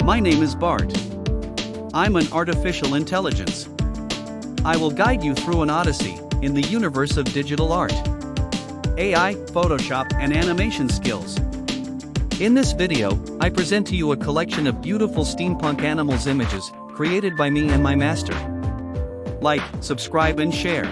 My name is Bart. I'm an artificial intelligence. I will guide you through an odyssey in the universe of digital art, AI, Photoshop, and animation skills. In this video, I present to you a collection of beautiful steampunk animals images created by me and my master. Like, subscribe, and share.